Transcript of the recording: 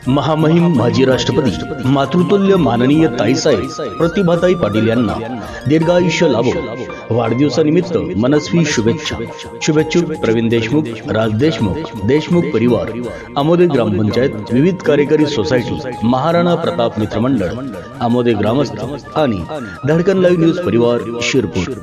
महामहिम माजी राष्ट्रपती मातृतुल्य माननीय ताईसाहेब प्रतिभाताई पाटील यांना दीर्घायुष्य लाभो. वाढदिवसानिमित्त मनस्वी शुभेच्छा. शुभेच्छुक प्रवीण देशमुख, राज देशमुख, देशमुख परिवार, आमोदे ग्रामपंचायत, विविध कार्यकारी सोसायटी, महाराणा प्रताप मित्रमंडळ, आमोदे ग्रामस्थ आणि धडकन लाईव्ह न्यूज परिवार, शिरपूर.